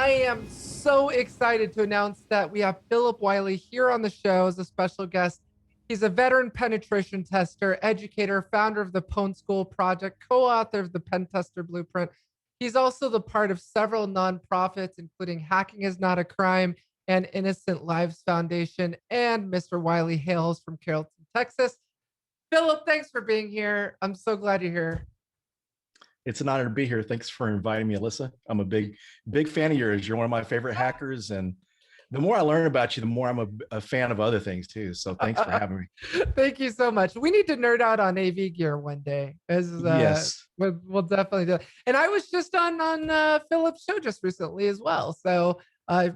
I am so excited to announce that we have Phillip Wylie here on the show as a special guest. He's a veteran penetration tester, educator, founder of the Pwn School Project, co-author of the Pen Tester Blueprint. He's also the part of several nonprofits, including Hacking is Not a Crime and Innocent Lives Foundation. And Mr. Wylie hails from Carrollton, Texas. Phillip, thanks for being here. I'm so glad you're here. It's an honor to be here. Thanks for inviting me, Alissa. I'm a big fan of yours. You're one of my favorite hackers. And the more I learn about you, the more I'm a fan of other things too. So thanks for having me. Thank you so much. We need to nerd out on AV gear one day. Yes. We'll definitely do it. And I was just on Phillip's show just recently as well. So I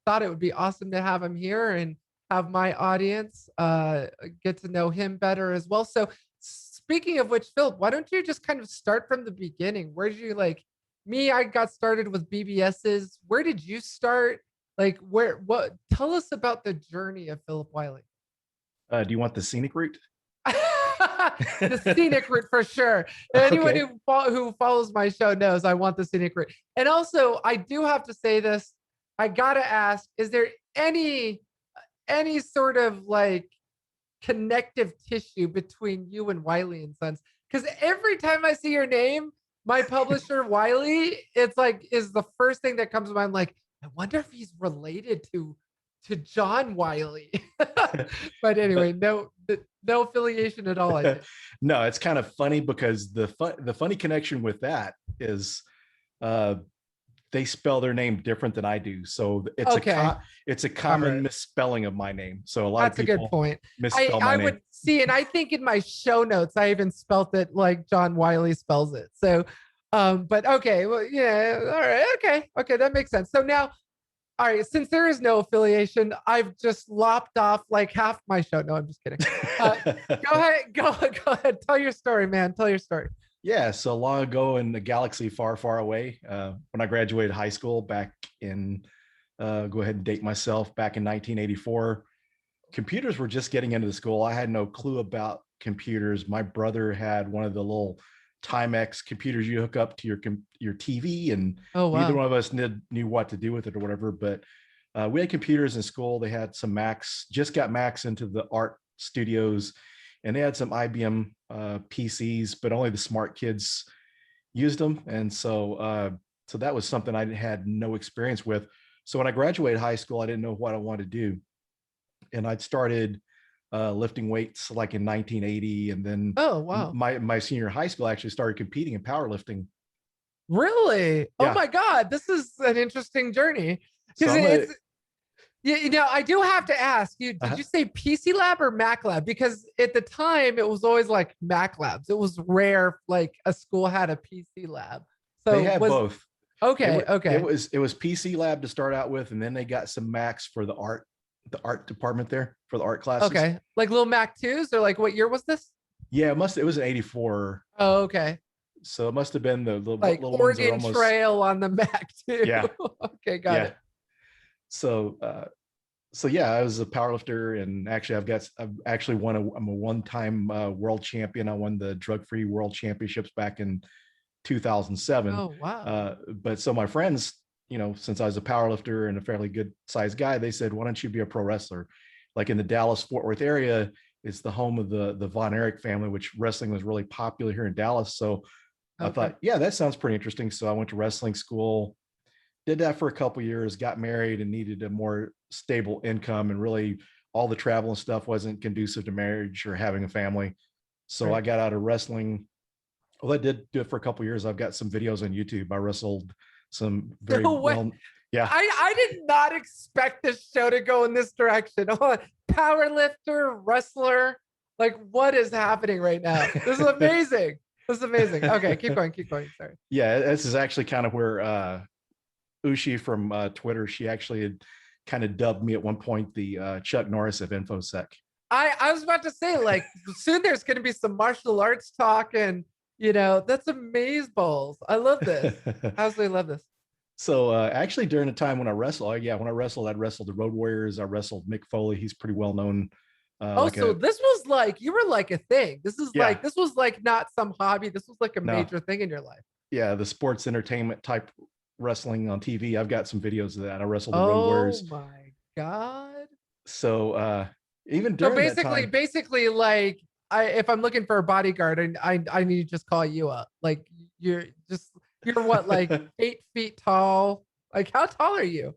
thought it would be awesome to have him here and have my audience get to know him better as well. So speaking of which, Phillip, why don't you just kind of start from the beginning? Where did you I got started with BBSs. Where did you start? Tell us about the journey of Phillip Wylie. Do you want the scenic route? The scenic route for sure. Anyone who follows my show knows I want the scenic route. And also, I do have to say this. I gotta ask: is there any sort of connective tissue between you and Wiley and Sons? Because every time I see your name, my publisher Wiley, is the first thing that comes to mind. I wonder if he's related to John Wiley. But anyway, no affiliation at all. No, it's kind of funny because the funny connection with that is they spell their name different than I do. So it's a common misspelling of my name. So a lot of people a good point. Misspell my name. Would see, and I think in my show notes, I even spelt it like John Wiley spells it. So, but okay, well, yeah, all right, okay, that makes sense. So now, all right, since there is no affiliation, I've just lopped off half my show. No, I'm just kidding. Go ahead. Tell your story, man. Tell your story. Yeah, so long ago in the galaxy far, far away, when I graduated high school back in, go ahead and date myself, back in 1984, computers were just getting into the school. I had no clue about computers. My brother had one of the little Timex computers you hook up to your TV, and neither one of us knew what to do with it or whatever. But we had computers in school. They had some Macs, just got Macs into the art studios, and they had some IBM PCs, but only the smart kids used them. And so that was something I had no experience with. So when I graduated high school, I didn't know what I wanted to do. And I'd started lifting weights in 1980. And then my senior high school, I actually started competing in powerlifting. Really? Yeah. Oh my God, this is an interesting journey. I do have to ask you, did you say PC Lab or Mac Lab? Because at the time it was always Mac Labs. It was rare a school had a PC Lab. So they had both. Okay. It was PC Lab to start out with, and then they got some Macs for the art department there for the art classes. Okay. Like little Mac 2s, or what year was this? Yeah, it was an 84. Oh, okay. So it must have been the little Oregon Trail on the Mac 2. Yeah. Okay, got it. So yeah, I was a powerlifter, and actually I'm a one-time world champion. I won the drug-free world championships back in 2007. Oh, wow. But so my friends, since I was a powerlifter and a fairly good sized guy, they said, why don't you be a pro wrestler? In the Dallas-Fort Worth area, it's the home of the Von Erich family, which wrestling was really popular here in Dallas. So I thought, yeah, that sounds pretty interesting. So I went to wrestling school, did that for a couple of years, got married, and needed a more stable income, and really all the travel and stuff wasn't conducive to marriage or having a family. So I got out of wrestling. Well, I did do it for a couple of years. I've got some videos on YouTube. I wrestled some very yeah. I did not expect this show to go in this direction. Power lifter, wrestler. What is happening right now? This is amazing. This is amazing. Okay, keep going. Sorry. Yeah, this is actually kind of where Ushi from Twitter, she actually had kind of dubbed me at one point the Chuck Norris of InfoSec. I was about to say, soon there's going to be some martial arts talk, and that's amazeballs. I love this. Absolutely love this. So actually during the time when I wrestled, I'd wrestled the Road Warriors. I wrestled Mick Foley. He's pretty well known. So this was you were a thing. This is this was not some hobby. This was a major thing in your life. Yeah, the sports entertainment type wrestling on TV. I've got some videos of that. I wrestled the Road Oh Warriors. my God. So even So during that time, basically, like, if I'm looking for a bodyguard, and I need to just call you up. Like, you're just you're what, like 8 feet tall? Like, how tall are you?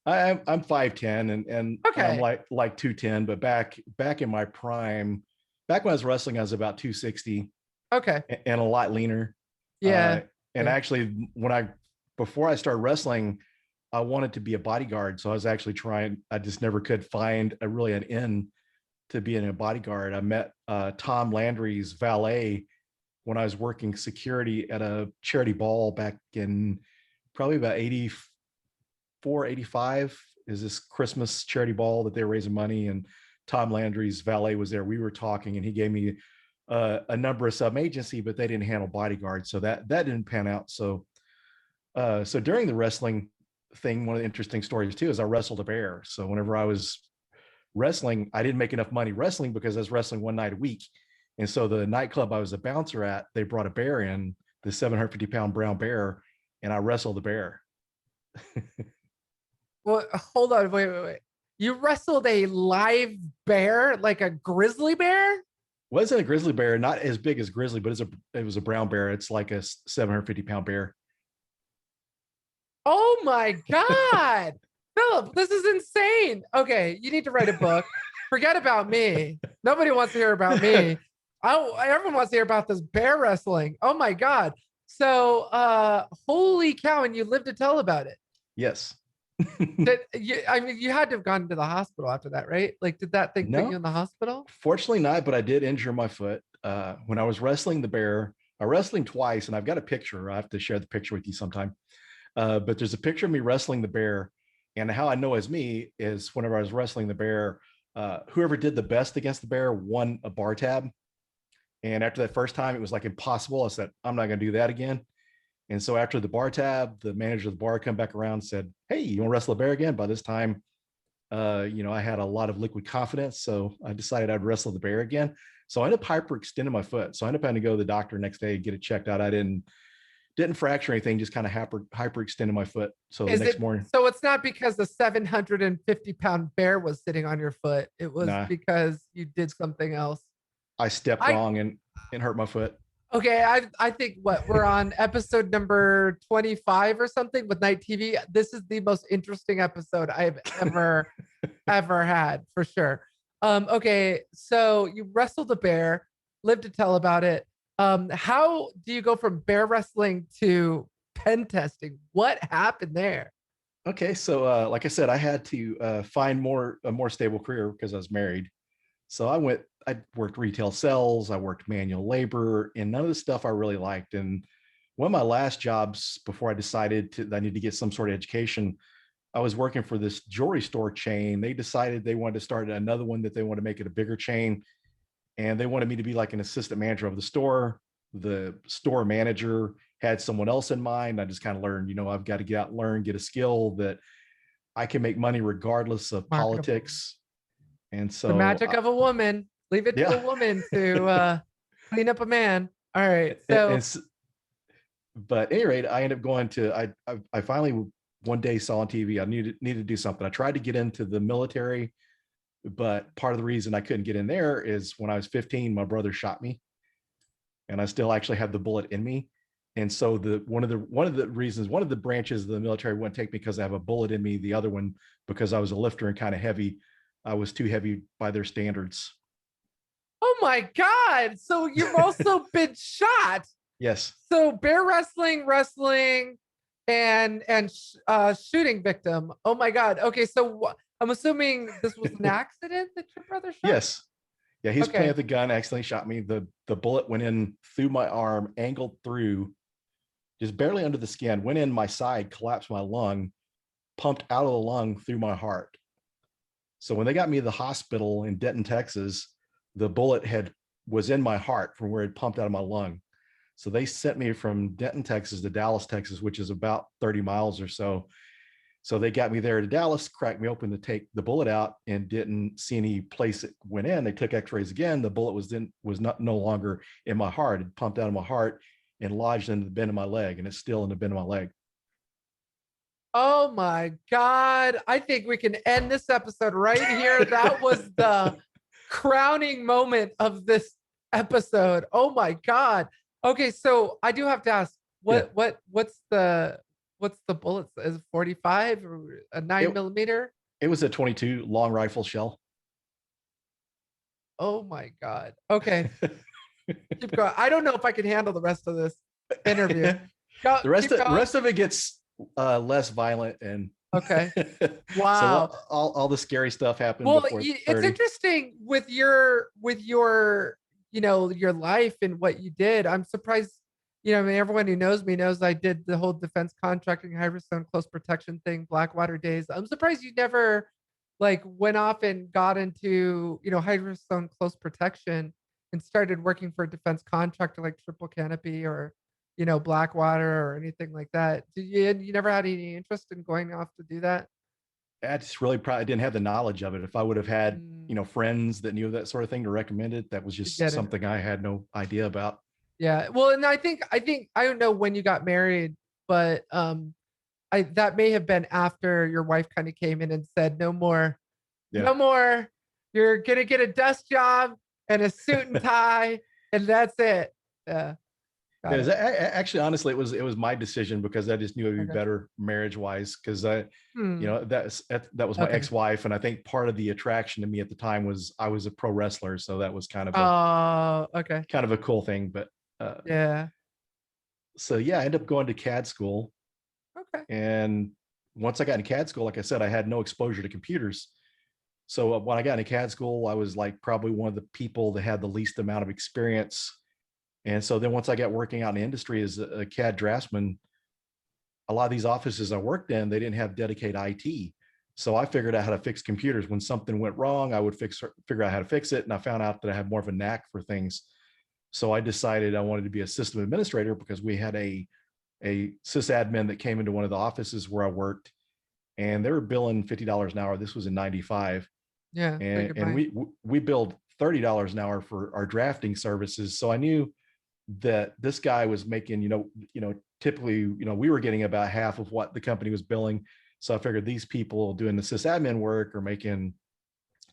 I'm 5'10", and I'm Okay. like 210. But back in my prime, back when I was wrestling, I was about 260 Okay. and a lot leaner. Yeah. And Yeah. actually, before I started wrestling, I wanted to be a bodyguard. So I was actually trying. I just never could find an in to being a bodyguard. I met Tom Landry's valet when I was working security at a charity ball back in probably about 84, 85. Is this Christmas charity ball that they were raising money, and Tom Landry's valet was there. We were talking, and he gave me a number of some agency, but they didn't handle bodyguards, so that didn't pan out. So during the wrestling thing, one of the interesting stories too is I wrestled a bear. So whenever I was wrestling, I didn't make enough money wrestling because I was wrestling one night a week. And so the nightclub I was a bouncer at, they brought a bear in, the 750-pound brown bear, and I wrestled the bear. Well, hold on. Wait. You wrestled a live bear, like a grizzly bear? Wasn't a grizzly bear, not as big as grizzly, but it was a brown bear. It's like a 750-pound bear. Oh my God. Phillip, this is insane. Okay, you need to write a book. Forget about me. Nobody wants to hear about me. Everyone wants to hear about this bear wrestling. Oh my God. So holy cow, and you lived to tell about it. Yes. I mean, you had to have gone to the hospital after that, right? Like, did that thing put you No, in the hospital? fortunately not, but I did injure my foot. When I was wrestling the bear, I wrestling twice, and I've got a picture. I have to share the picture with you sometime. But there's a picture of me wrestling the bear. And how I know it's me is whenever I was wrestling the bear, whoever did the best against the bear won a bar tab. And after that first time, it was like impossible. I said, I'm not going to do that again. And so after the bar tab, the manager of the bar come back around and said, hey, you want to wrestle a bear again? By this time, I had a lot of liquid confidence. So I decided I'd wrestle the bear again. So I ended up hyperextending my foot. So I ended up having to go to the doctor next day and get it checked out. I didn't fracture anything, just kind of hyperextended my foot. So the next morning. So it's not because the 750-pound bear was sitting on your foot. It was because you did something else. I stepped wrong and hurt my foot. Okay, I think we're on episode number 25 or something with Night TV. This is the most interesting episode I've ever had, for sure. Okay, so you wrestled a bear, lived to tell about it. How do you go from bear wrestling to pen testing? What happened there? Okay, so like I said, I had to find a more stable career because I was married. So I worked retail sales, I worked manual labor, and none of the stuff I really liked. And one of my last jobs before I decided that I need to get some sort of education, I was working for this jewelry store chain. They decided they wanted to start another one, that they want to make it a bigger chain. And they wanted me to be like an assistant manager of the store. The store manager had someone else in mind. I just kind of learned, I've got to get out and learn, get a skill that I can make money regardless of politics. And so the magic of a woman, leave it to a woman to clean up a man. All right. So, but at any rate, I ended up going to, I finally one day saw on TV, I needed to do something. I tried to get into the military, but part of the reason I couldn't get in there is when I was 15, my brother shot me, and I still actually have the bullet in me. And so one of the branches of the military wouldn't take me because I have a bullet in me. The other one, because I was a lifter and kind of heavy, I was too heavy by their standards. Oh my God. So you've also been shot. Yes. So bear wrestling, and shooting victim. Oh my God. Okay. So I'm assuming this was an accident that your brother shot? Yes. Yeah. He's playing with the gun, accidentally shot me. The bullet went in through my arm, angled through, just barely under the skin, went in my side, collapsed my lung, pumped out of the lung through my heart. So when they got me to the hospital in Denton, Texas, the bullet was in my heart from where it pumped out of my lung. So they sent me from Denton, Texas to Dallas, Texas, which is about 30 miles or so. So they got me there to Dallas, cracked me open to take the bullet out, and didn't see any place it went in. They took x-rays again. The bullet was no longer in my heart. It pumped out of my heart and lodged in the bend of my leg, and it's still in the bend of my leg. Oh my God. I think we can end this episode right here. That was the crowning moment of this episode. Oh my God. Okay, so I do have to ask, Yeah. what's the bullets? Is it 45 or a 9 It, millimeter? it was a 22 long rifle shell. Oh my God. Okay, keep going. I don't know if I can handle the rest of this interview. Go, keep The going. rest of it gets less violent, and Okay. so Wow. all the scary stuff happened Well, before it's 30. interesting with your your life and what you did. I'm surprised. I mean, everyone who knows me knows I did the whole defense contracting, Hyperstone close protection thing, Blackwater days. I'm surprised you never like went off and got into Hyperstone close protection and started working for a defense contractor like Triple Canopy or Blackwater or anything like that. You never had any interest in going off to do that? I just really probably didn't have the knowledge of it. If I would have had, Mm, friends that knew that sort of thing to recommend it, that was to just get it. something I had no idea about. Yeah. Well, and I think I don't know when you got married, but I that may have been after your wife kind of came in and said, "No more, Yeah. no more. You're gonna get a desk job and a suit and tie, and that's it." Yeah. Yeah, Got it. actually, honestly, it was my decision because I just knew it would be Okay. better marriage wise. Because Hmm. that was my Okay. ex-wife, and I think part of the attraction to me at the time was I was a pro wrestler, so that was Oh, okay. kind of a cool thing. But Yeah. so yeah, I ended up going to CAD school, Okay. and once I got into CAD school, like I said, I had no exposure to computers. So when I got into CAD school, I was like probably one of the people that had the least amount of experience. And so then once I got working out in the industry as a CAD draftsman, a lot of these offices I worked in, they didn't have dedicated IT. So I figured out how to fix computers. When something went wrong, I would figure out how to fix it. And I found out that I had more of a knack for things. So I decided I wanted to be a system administrator because we had a sysadmin that came into one of the offices where I worked, and they were billing $50 an hour. This was in 95. Yeah. And, Figured and mine. we billed $30 an hour for our drafting services. So I knew that this guy was making, typically, we were getting about half of what the company was billing. So I figured these people doing the sysadmin work are making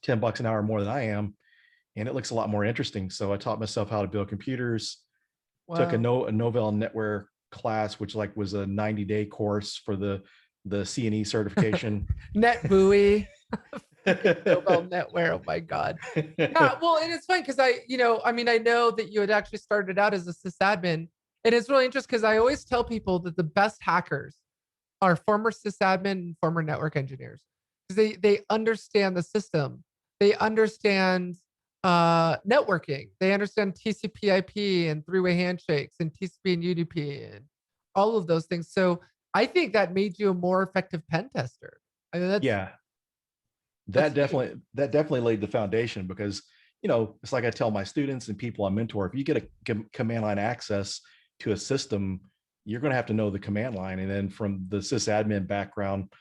$10 an hour more than I am. And it looks a lot more interesting. So I taught myself how to build computers, took a Wow. Novell netware class, which like was a 90-day course for the C&E certification. Net buoy. Nobel netware. Oh my God. Yeah, well, and it's funny because I mean, I know that you had actually started out as a sysadmin, and it's really interesting because I always tell people that the best hackers are former sysadmin and former network engineers because they understand the system, they understand networking, they understand TCP/IP and three-way handshakes and TCP and UDP and all of those things. So I think that made you a more effective pen tester. I mean, Yeah, that's huge. that definitely laid the foundation because it's like I tell my students and people I mentor, if you get a command line access to a system, you're going to have to know the command line. And then from the sysadmin background,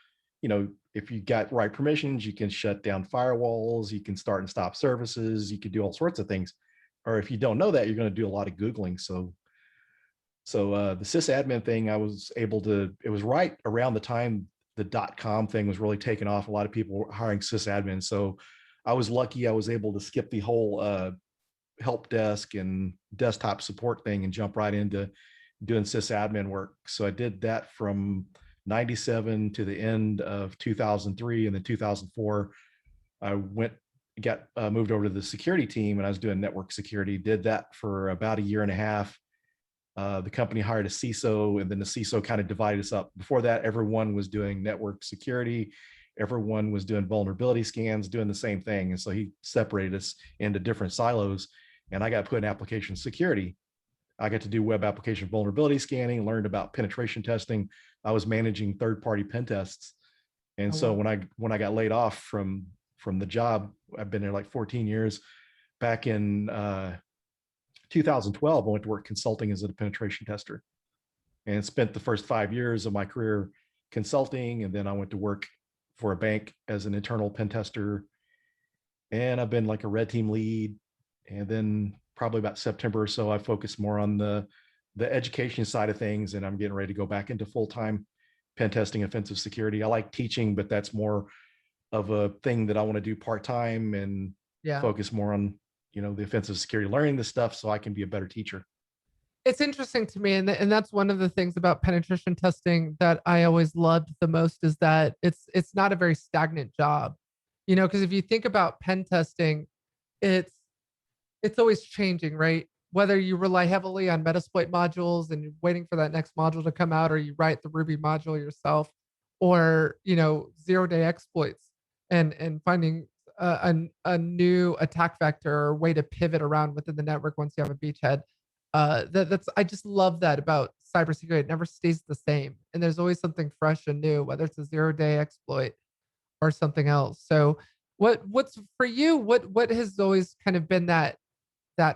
if you got right permissions, you can shut down firewalls, you can start and stop services, you can do all sorts of things. Or if you don't know that, you're going to do a lot of Googling. So the sysadmin thing, I was able to, it was right around the time the .com thing was really taking off. A lot of people were hiring sysadmins. So I was lucky I was able to skip the whole help desk and desktop support thing and jump right into doing sysadmin work. So I did that from 97 to the end of 2003. And then 2004, I got moved over to the security team, and I was doing network security, did that for about a year and a half. The company hired a CISO, and then the CISO kind of divided us up. Before that, everyone was doing network security. Everyone was doing vulnerability scans, doing the same thing. And so he separated us into different silos, and I got put in application security. I got to do web application vulnerability scanning, learned about penetration testing. I was managing third-party pen tests. And Oh so wow. when I got laid off from the job, I've been there like 14 years. Back in 2012, I went to work consulting as a penetration tester and spent the first 5 years of my career consulting. And then I went to work for a bank as an internal pen tester. And I've been like a red team lead. And then probably about September or so, I focused more on the education side of things. And I'm getting ready to go back into full-time pen testing, offensive security. I like teaching, but that's more of a thing that I want to do part-time and Yeah. focus more on, the offensive security, learning this stuff so I can be a better teacher. It's interesting to me, and that's one of the things about penetration testing that I always loved the most is that it's not a very stagnant job, because if you think about pen testing, it's it's always changing, right? Whether you rely heavily on Metasploit modules and you're waiting for that next module to come out, or you write the Ruby module yourself, or zero-day exploits and finding a new attack vector or way to pivot around within the network once you have a beachhead. That's I just love that about cybersecurity. It never stays the same, and there's always something fresh and new, whether it's a zero-day exploit or something else. So, what's for you? What has always kind of been that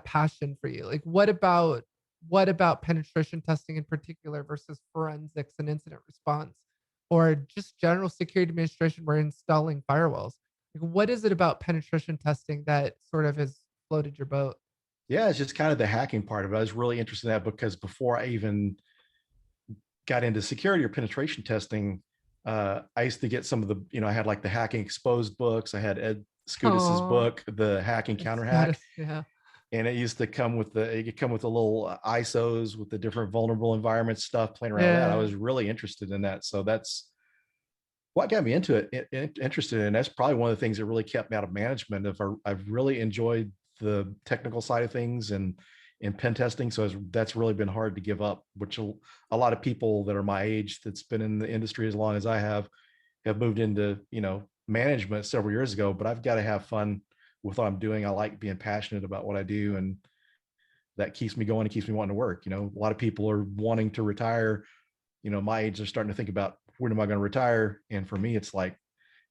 passion for you? Like, what about penetration testing in particular versus forensics and incident response, or just general security administration where installing firewalls? Like, what is it about penetration testing that sort of has floated your boat? Yeah, it's just kind of the hacking part of it. I was really interested in that because before I even got into security or penetration testing, I used to get some of the, I had like the hacking exposed books. I had Ed Scudis's Oh, book, the hacking it's counter good. hack, Yeah. and it used to come with it could come with the little ISOs with the different vulnerable environment stuff, playing around with that. I Yeah. was really interested in that. So that's what got me into interested in. That's probably one of the things that really kept me out of management. If I've really enjoyed the technical side of things and in pen testing, so that's really been hard to give up. Which a lot of people that are my age, that's been in the industry as long as I have moved into management several years ago. But I've got to have fun with what I'm doing. I like being passionate about what I do, and that keeps me going and keeps me wanting to work. A lot of people are wanting to retire. My age, are starting to think about, when am I going to retire? And for me, it's like,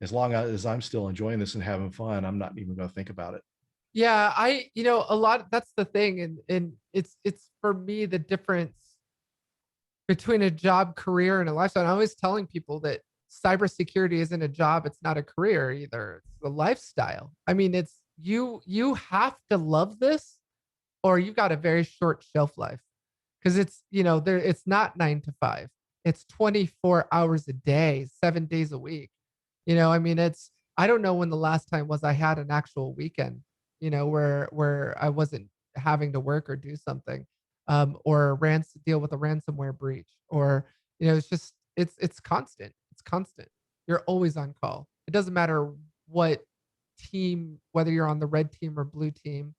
as long as I'm still enjoying this and having fun, I'm not even going to think about it. Yeah, a lot that's the thing, and it's for me the difference between a job career and a lifestyle. And I'm always telling people that cybersecurity isn't a job, it's not a career either. It's a lifestyle. I mean, it's you have to love this or you've got a very short shelf life. Because there it's not 9 to 5. It's 24 hours a day, 7 days a week. I mean, I don't know when the last time was I had an actual weekend, where I wasn't having to work or do something, or deal with a ransomware breach, or it's just it's constant. It's constant. You're always on call. It doesn't matter what team, whether you're on the red team or blue team.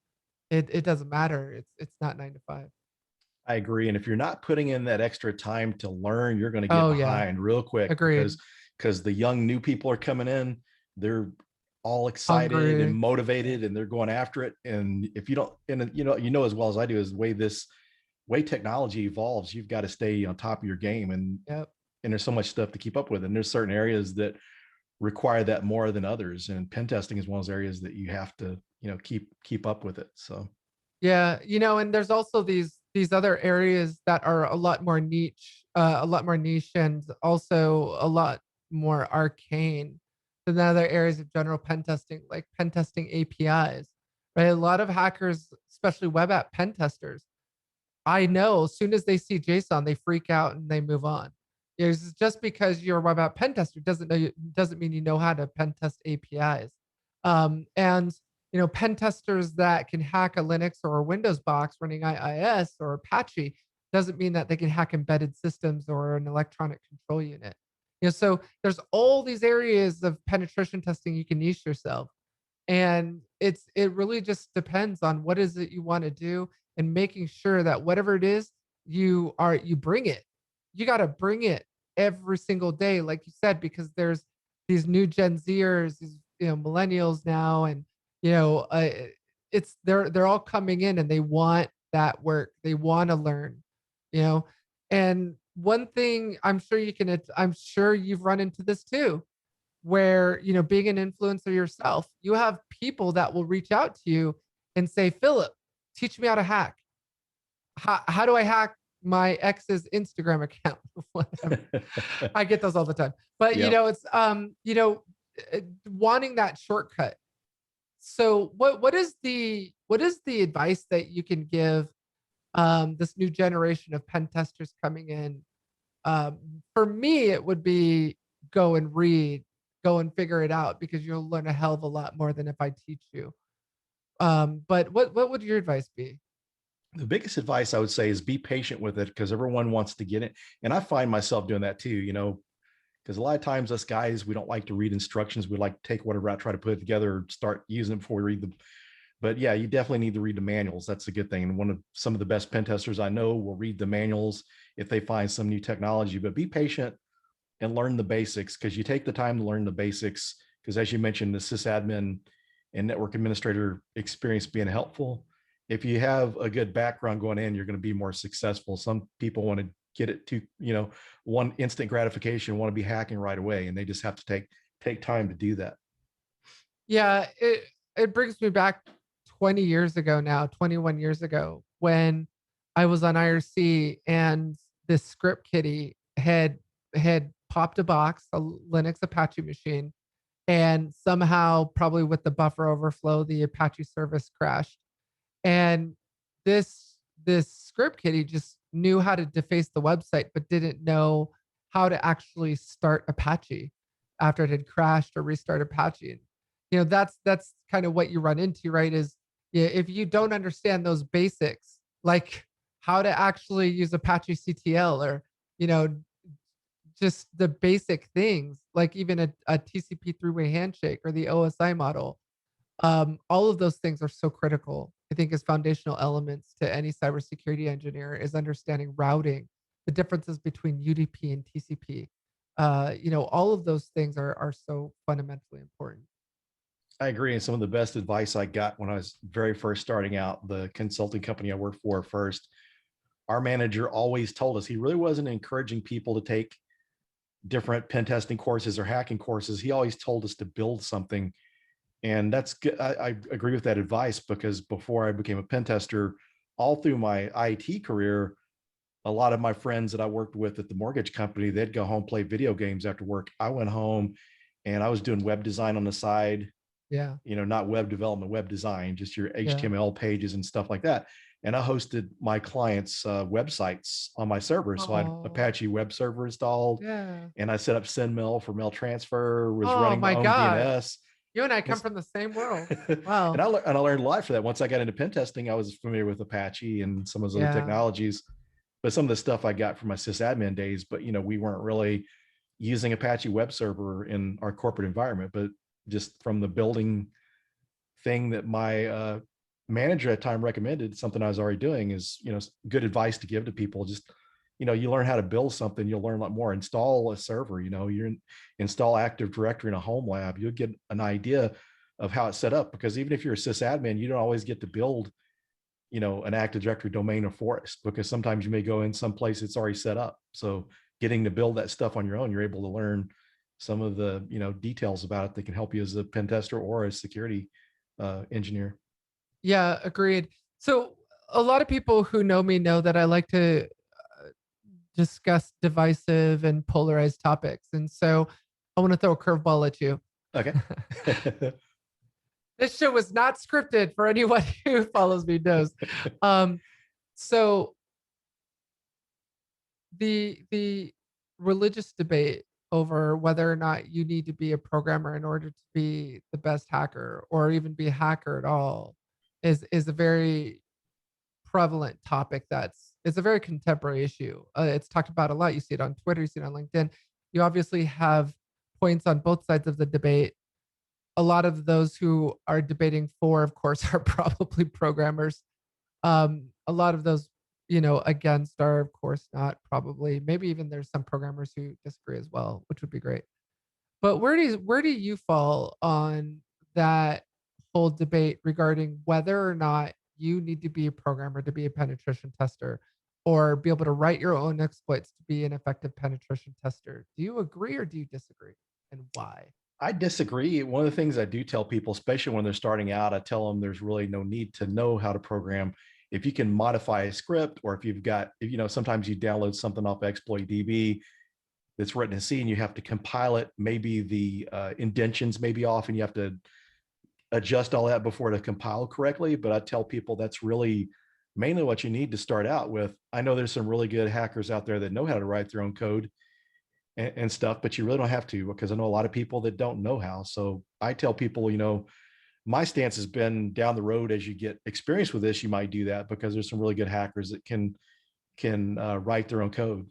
It doesn't matter. It's not 9 to 5. I agree. And if you're not putting in that extra time to learn, you're going to get Oh yeah, behind real quick agreed. because the young new people are coming in. They're all excited and Hungry. motivated, and they're going after it. And if you don't, and as well as I do, is the way technology evolves, you've got to stay on top of your game. Yep. And there's so much stuff to keep up with. And there's certain areas that require that more than others. And pen testing is one of those areas that you have to, keep up with it. So Yeah, and there's also these other areas that are a lot more niche, and also a lot more arcane than the other areas of general pen testing, like pen testing APIs, right? A lot of hackers, especially web app pen testers, I know as soon as they see JSON, they freak out and they move on. It's just because you're a web app pen tester doesn't mean you know how to pen test APIs. And pen testers that can hack a Linux or a Windows box running IIS or Apache doesn't mean that they can hack embedded systems or an electronic control unit. So there's all these areas of penetration testing you can niche yourself, and it really just depends on what is it you want to do, and making sure that whatever it is you bring it. You got to bring it every single day, like you said, because there's these new Gen Zers, these millennials now, and you know uh, they're all coming in and they want that work, they want to learn, you know and one thing I'm sure you've run into this too, where being an influencer yourself, you have people that will reach out to you and say, Phillip, teach me how to hack. How do I hack my ex's Instagram account? Whatever. I get those all the time. But yep. it's wanting that shortcut. So what is the advice that you can give this new generation of pen testers coming in, For me, it would be go and read, go and figure it out, because you'll learn a hell of a lot more than if I teach you. But what would your advice be? The biggest advice I would say is be patient with it, because everyone wants to get it. And I find myself doing that too, because a lot of times us guys, we don't like to read instructions. We like to take whatever out, try to put it together, or start using it before we read them. But yeah, you definitely need to read the manuals. That's a good thing. And some of the best pen testers I know will read the manuals if they find some new technology. But be patient and learn the basics, because you take the time to learn the basics. Because as you mentioned, the sysadmin and network administrator experience being helpful. If you have a good background going in, you're going to be more successful. Some people want to get it to, one instant gratification, want to be hacking right away, and they just have to take time to do that. Yeah, it brings me back 20 years ago now, 21 years ago, when I was on IRC and this script kiddie had popped a box, a Linux Apache machine, and somehow, probably with the buffer overflow, the Apache service crashed. And this script kiddie just knew how to deface the website, but didn't know how to actually start Apache after it had crashed, or restart Apache. And that's kind of what you run into, right? Is, yeah, if you don't understand those basics, like how to actually use Apache CTL, or you know just the basic things, like even a TCP three-way handshake or the OSI model. All of those things are so critical. I think as foundational elements to any cybersecurity engineer is understanding routing, the differences between UDP and TCP. All of those things are so fundamentally important. I agree. And some of the best advice I got when I was very first starting out, the consulting company I worked for first, our manager always told us, he really wasn't encouraging people to take different pen testing courses or hacking courses. He always told us to build something. And that's good. I agree with that advice, because before I became a pen tester, all through my IT career, a lot of my friends that I worked with at the mortgage company, they'd go home, play video games after work. I went home and I was doing web design on the side, Yeah. not web development, web design, just your Yeah. HTML pages and stuff like that. And I hosted my clients' websites on my server. So I had Apache web server installed, Yeah. and I set up SendMail for mail transfer, was Oh running my my own gosh. DNS. You and I come from the same world. And Wow. I learned a lot for that. Once I got into pen testing, I was familiar with Apache and some of those other technologies, but some of the stuff I got from my sysadmin days, but we weren't really using Apache web server in our corporate environment. But just from the building thing that my manager at the time recommended, something I was already doing, is good advice to give to people. Just you learn how to build something, you'll learn a lot more. Install a server, install Active Directory in a home lab, you'll get an idea of how it's set up. Because even if you're a sysadmin, you don't always get to build an Active Directory domain or forest, because sometimes you may go in some place it's already set up. So getting to build that stuff on your own, you're able to learn some of the details about it that can help you as a pen tester or a security engineer. Yeah, agreed. So a lot of people who know me know that I like to discuss divisive and polarized topics. And so I want to throw a curveball at you. Okay. This show was not scripted, for anyone who follows me knows. So the religious debate over whether or not you need to be a programmer in order to be the best hacker, or even be a hacker at all, is a very prevalent topic. It's a very contemporary issue. It's talked about a lot. You see it on Twitter, you see it on LinkedIn. You obviously have points on both sides of the debate. A lot of those who are debating for, of course, are probably programmers. A lot of those, against are, of course, not, probably. Maybe even there's some programmers who disagree as well, which would be great. But where do you fall on that whole debate regarding whether or not you need to be a programmer to be a penetration tester, or be able to write your own exploits to be an effective penetration tester? Do you agree or do you disagree, and why? I disagree. One of the things I do tell people, especially when they're starting out, I tell them there's really no need to know how to program. If you can modify a script, or if you've got, sometimes you download something off ExploitDB that's written in C and you have to compile it. Maybe the indentions may be off and you have to, adjust all that before to compile correctly. But I tell people that's really mainly what you need to start out with. I know there's some really good hackers out there that know how to write their own code and stuff, but you really don't have to, because I know a lot of people that don't know how. So I tell people, my stance has been down the road, as you get experience with this, you might do that, because there's some really good hackers that can write their own code.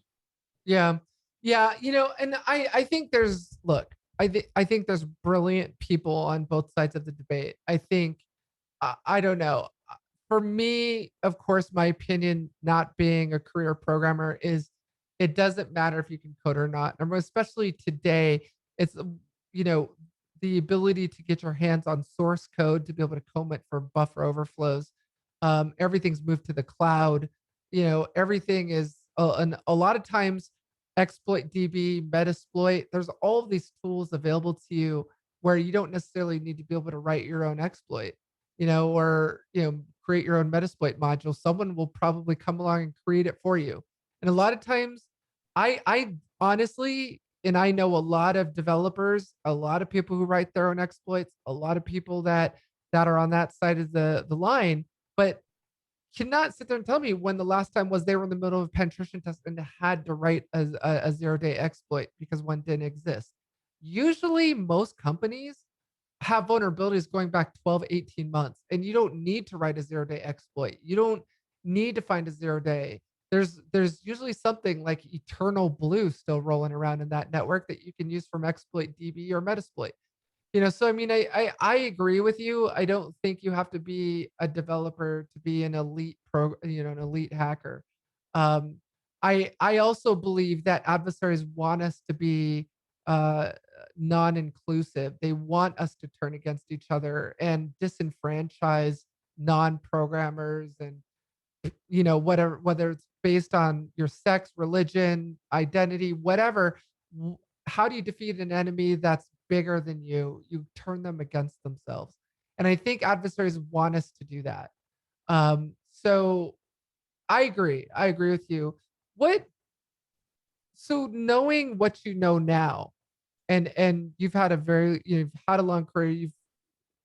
Yeah. Yeah. And I think I think there's brilliant people on both sides of the debate. I think, I don't know. For me, of course, my opinion, not being a career programmer, is it doesn't matter if you can code or not. And especially today, it's, you know, the ability to get your hands on source code to be able to comb it for buffer overflows. Everything's moved to the cloud. Everything is, and a lot of times, exploit DB, Metasploit, there's all of these tools available to you where you don't necessarily need to be able to write your own exploit, or create your own Metasploit module. Someone will probably come along and create it for you. And a lot of times, I honestly, and I know a lot of developers, a lot of people who write their own exploits, a lot of people that are on that side of the line, but cannot sit there and tell me when the last time was they were in the middle of a penetration test and had to write a 0-day exploit because one didn't exist. Usually, most companies have vulnerabilities going back 12, 18 months, and you don't need to write a 0-day exploit. You don't need to find a 0-day. There's usually something like Eternal Blue still rolling around in that network that you can use from exploit DB or Metasploit. So I mean, I agree with you. I don't think you have to be a developer to be an an elite hacker. Um, I also believe that adversaries want us to be uh, non-inclusive. They want us to turn against each other and disenfranchise non-programmers, and whatever, whether it's based on your sex, religion, identity, whatever. How do you defeat an enemy that's bigger than you? You turn them against themselves. And I think adversaries want us to do that. So I agree. I agree with you. What So knowing what you know now, and you've had a long career,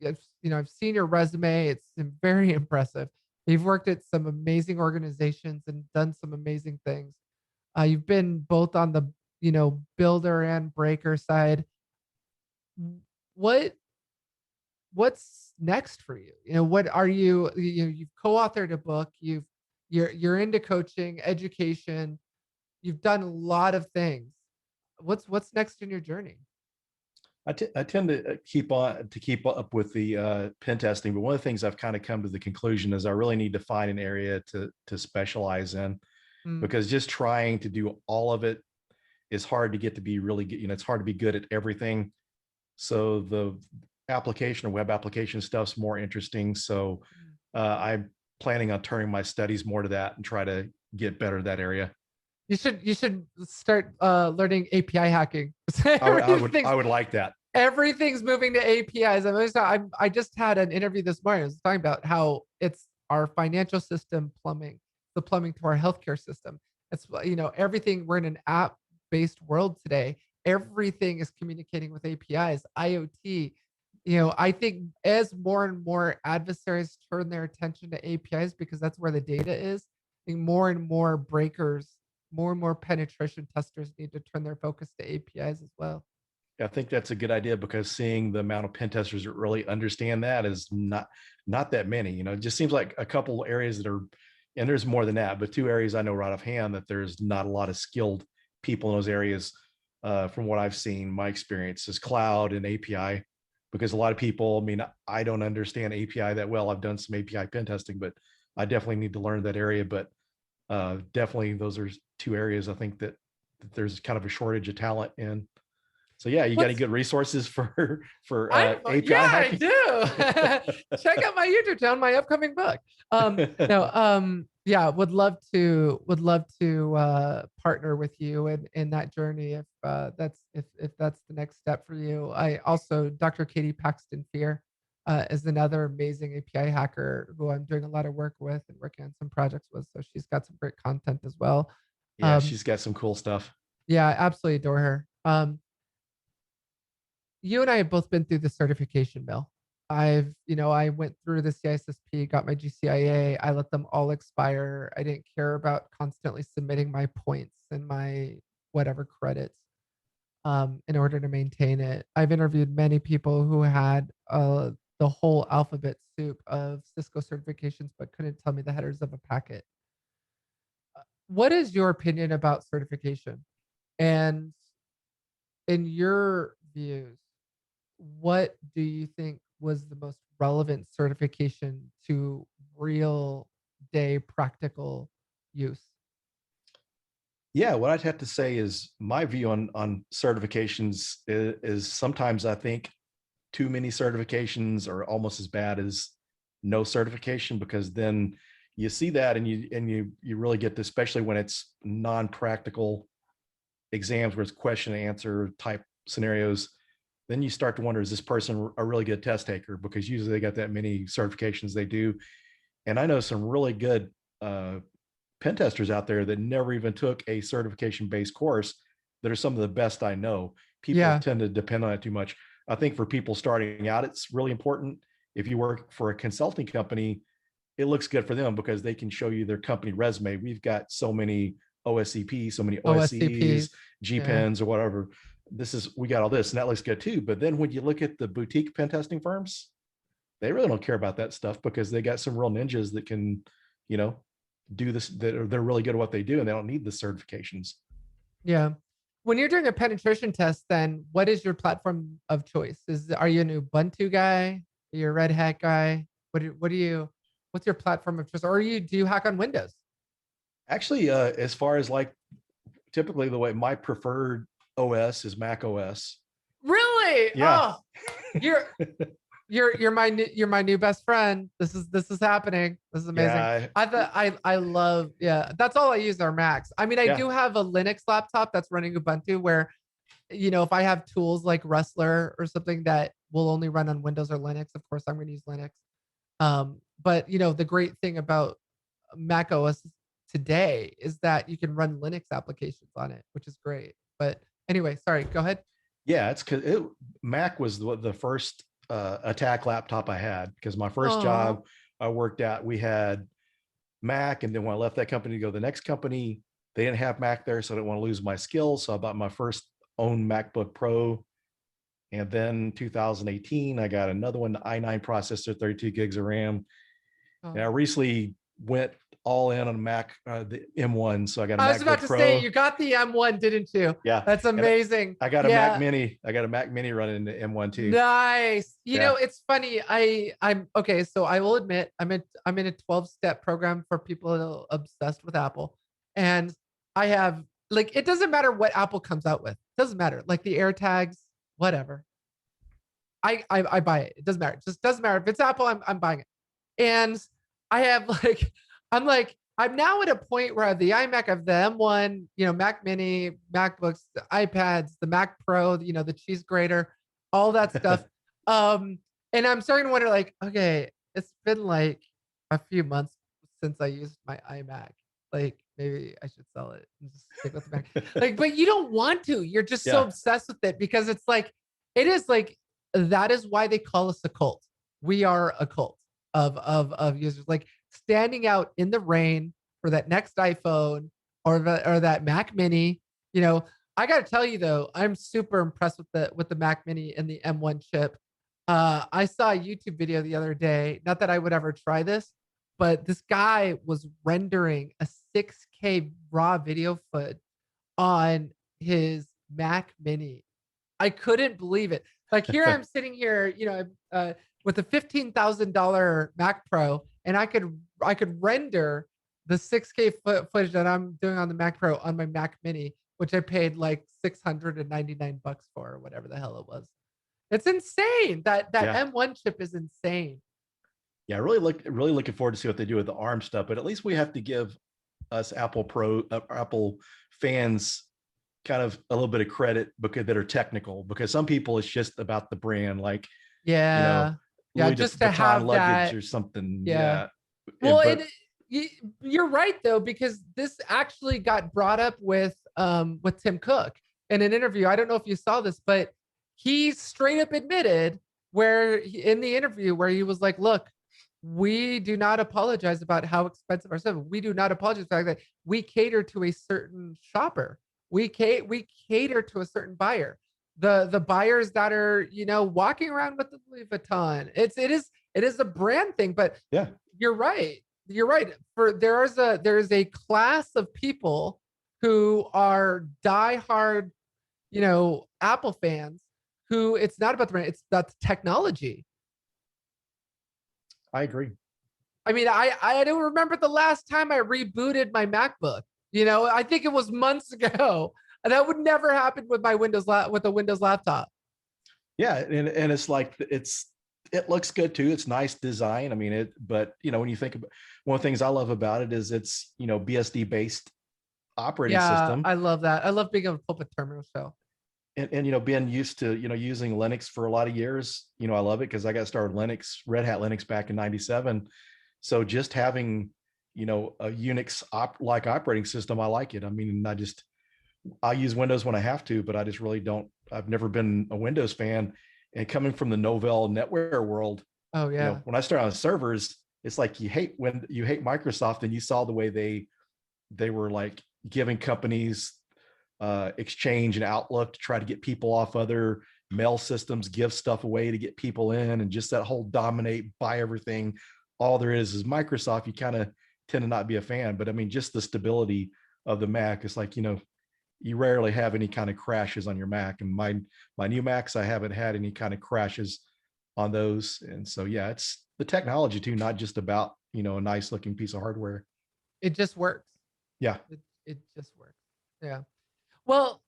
I've seen your resume. It's very impressive. You've worked at some amazing organizations and done some amazing things. You've been both on the, builder and breaker side. What what's next for you? What are you've co-authored a book, you're into coaching, education, you've done a lot of things. What's next in your journey? I tend to keep up with the pen testing, but one of the things I've kind of come to the conclusion is I really need to find an area to specialize in, Mm, because just trying to do all of it is hard to get to be really good. It's hard to be good at everything. So the application or web application stuff's more interesting. So mm. I'm planning on turning my studies more to that and try to get better at that area. You should start learning API hacking. I everything's would like that. everything's moving to APIs. I just had an interview this morning. I was talking about how it's our financial system plumbing, the plumbing to our healthcare system. It's everything. We're in an app based world today. Everything is communicating with APIs, IoT. I think as more and more adversaries turn their attention to APIs because that's where the data is, I think more and more breakers, more and more penetration testers need to turn their focus to APIs as well. I think that's a good idea, because seeing the amount of pen testers that really understand that is not that many. It just seems like a couple areas that are, and there's more than that, but two areas I know right offhand that there's not a lot of skilled people in those areas. From what I've seen, my experience is cloud and API, because a lot of people, I mean, I don't understand API that well. I've done some API pen testing, but I definitely need to learn that area. But definitely those are two areas I think that there's kind of a shortage of talent in. So yeah, you got any What's good resources for Yeah, API I hacking? do. Check out my YouTube channel, my upcoming book. No, yeah, would love to partner with you in that journey if that's the next step for you. I also Dr. Katie Paxton Fear is another amazing API hacker who I'm doing a lot of work with and working on some projects with. So she's got some great content as well. Yeah, Um, she's got some cool stuff. yeah, I absolutely adore her. You and I have both been through the certification mill. I went through the CISSP, got my GCIA. I let them all expire. I didn't care about constantly submitting my points and my whatever credits in order to maintain it. I've interviewed many people who had the whole alphabet soup of Cisco certifications, but couldn't tell me the headers of a packet. What is your opinion about certification? And in your views, what do you think was the most relevant certification to real day practical use? Yeah, what I'd have to say is my view on certifications is sometimes I think too many certifications are almost as bad as no certification, because then you see that and you really get to, especially when it's non-practical exams where it's question and answer type scenarios, then you start to wonder, is this person a really good test taker? Because usually they got that many certifications they do. And I know some really good pen testers out there that never even took a certification based course that are some of the best I know. People Yeah. tend to depend on it too much. I think for people starting out, it's really important. If you work for a consulting company, it looks good for them because they can show you their company resume. We've got so many OSCP, so many OSCEs, OSCPs. Yeah. GPens or whatever. We got all this, and that looks good too. But then when you look at the boutique pen testing firms, they really don't care about that stuff because they got some real ninjas that can, you know, do this, that they're really good at what they do and they don't need the certifications. Yeah. When you're doing a penetration test, then what is your platform of choice? Are you an Ubuntu guy? Are you a Red Hat guy? What's your platform of choice? Or do you hack on Windows? Actually, as far as like typically the way my preferred OS is Mac OS. Really? Yeah. Oh, you're you're my new best friend. This is happening. This is amazing. Yeah. I love, yeah, that's all I use are Macs. I mean, I Yeah. do have a Linux laptop that's running Ubuntu where, if I have tools like Wrestler or something that will only run on Windows or Linux, of course I'm going to use Linux. But the great thing about Mac OS today is that you can run Linux applications on it, which is great. But anyway, sorry, go ahead. Yeah, it's because Mac was the first attack laptop I had, because my first Oh, job I worked at, we had Mac, and then when I left that company to go to the next company, they didn't have Mac there, so I didn't want to lose my skills. So I bought my first own MacBook Pro, and then 2018 I got another one, the i9 processor, 32 gigs of RAM. And I oh. recently went all in on Mac, the M1, so I got a I was about MacBook to say Pro. you got the M1, didn't you? Yeah, That's and amazing. I got a Mac Yeah. Mini. I got a Mac Mini running the M1 too. Nice. Yeah. It's funny. I'm okay. So I will admit, I'm in a 12-step program for people obsessed with Apple, and I have, like, it doesn't matter what Apple comes out with. It doesn't matter. Like the AirTags, whatever. I buy it. It doesn't matter. It just doesn't matter if it's Apple. I'm buying it. And I have I'm now at a point where I have the iMac, of the M1, Mac Mini, MacBooks, the iPads, the Mac Pro, the cheese grater, all that stuff. And I'm starting to wonder, like, okay, it's been like a few months since I used my iMac. Like, maybe I should sell it and just stick with the Mac. Like, but you don't want to. You're just so Yeah. obsessed with it because it's like, it is like, that is why they call us a cult. We are a cult of users, like standing out in the rain for that next iPhone or that Mac Mini. I got to tell you though, I'm super impressed with the Mac Mini and the M1 chip. I saw a YouTube video the other day. Not that I would ever try this, but this guy was rendering a 6K raw video footage on his Mac Mini. I couldn't believe it. Like, here I'm sitting here, with a $15,000 Mac Pro, and I could render the 6K footage that I'm doing on the Mac Pro on my Mac Mini, which I paid like $699 for, or whatever the hell it was. It's insane. That Yeah. M1 chip is insane. Yeah, really looking forward to see what they do with the ARM stuff. But at least we have to give us Apple fans kind of a little bit of credit because that are technical. Because some people it's just about the brand, like Yeah, yeah, Louis just to Vuitton have luggage that. or something. Yeah. Yeah, Well, but you're right though, because this actually got brought up with Tim Cook in an interview. I don't know if you saw this, but he straight up admitted where in the interview where he was like, look, we do not apologize about how expensive our stuff. We do not apologize for the fact that we cater to a certain shopper. We cater to a certain buyer. The buyers that are, you know, walking around with the Louis Vuitton. It is a brand thing, but Yeah. you're right. You're right. There is a class of people who are diehard, you know, Apple fans who it's not about the brand, it's about the technology. I agree. I mean, I don't remember the last time I rebooted my MacBook. You know, I think it was months ago. And that would never happen with my with a Windows laptop. Yeah, and it's like it looks good too. It's nice design. I mean, but you know, when you think about, one of the things I love about it is it's, you know, BSD based operating system. I love that. I love being able to pull up a terminal shell. And you know, being used to, you know, using Linux for a lot of years, you know, I love it because I got started Red Hat Linux back in '97. So just having, you know, a Unix like operating system, I like it. I mean, I use Windows when I have to, but I just really don't. I've never been a Windows fan. And coming from the Novell NetWare world, oh yeah, you know, when I started on servers, it's like you hate Microsoft, and you saw the way they were like giving companies Exchange and Outlook to try to get people off other mail systems, give stuff away to get people in, and just that whole dominate, buy everything. All there is Microsoft. You kind of tend to not be a fan, but I mean, just the stability of the Mac. It's like, you know, you rarely have any kind of crashes on your Mac, and my new Macs, I haven't had any kind of crashes on those. And so, yeah, it's the technology too, not just about, you know, a nice looking piece of hardware. It just works. Yeah. It just works. Yeah. Well,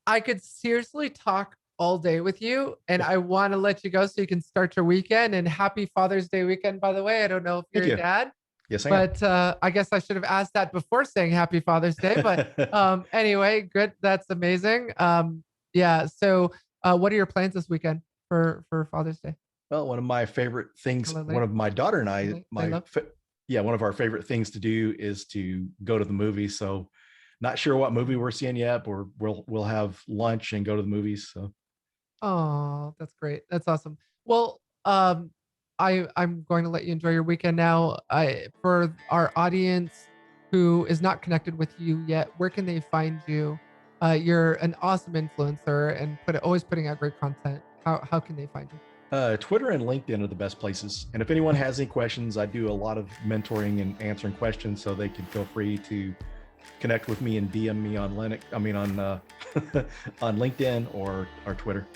I could seriously talk all day with you, and I want to let you go so you can start your weekend. And happy Father's Day weekend, by the way. I don't know if you're a dad. Yes, I am. But I guess I should have asked that before saying happy Father's Day. But anyway, good. That's amazing. Yeah. So what are your plans this weekend for Father's Day? Well, one of my favorite things, one of my daughter and I, one of our favorite things to do is to go to the movies. So not sure what movie we're seeing yet, but we'll have lunch and go to the movies. So. Oh, that's great. That's awesome. Well, I'm going to let you enjoy your weekend now. For our audience who is not connected with you yet, where can they find you? You're an awesome influencer and always putting out great content. How can they find you? Twitter and LinkedIn are the best places. And if anyone has any questions, I do a lot of mentoring and answering questions, so they can feel free to connect with me and DM me on on LinkedIn or Twitter.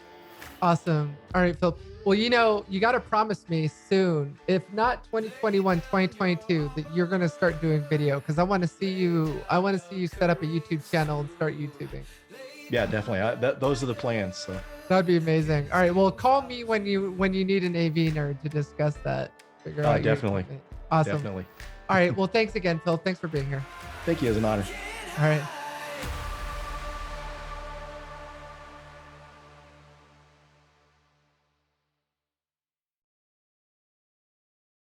Awesome. All right, Phillip. Well, you know, you got to promise me soon, if not 2021, 2022, that you're going to start doing video, because I want to see you set up a YouTube channel and start YouTubing. Yeah, definitely. Those are the plans. So that'd be amazing. All right. Well, call me when you need an AV nerd to discuss that. Figure out definitely. Awesome. Definitely. All right. Well, thanks again, Phil. Thanks for being here. Thank you. It was an honor. All right.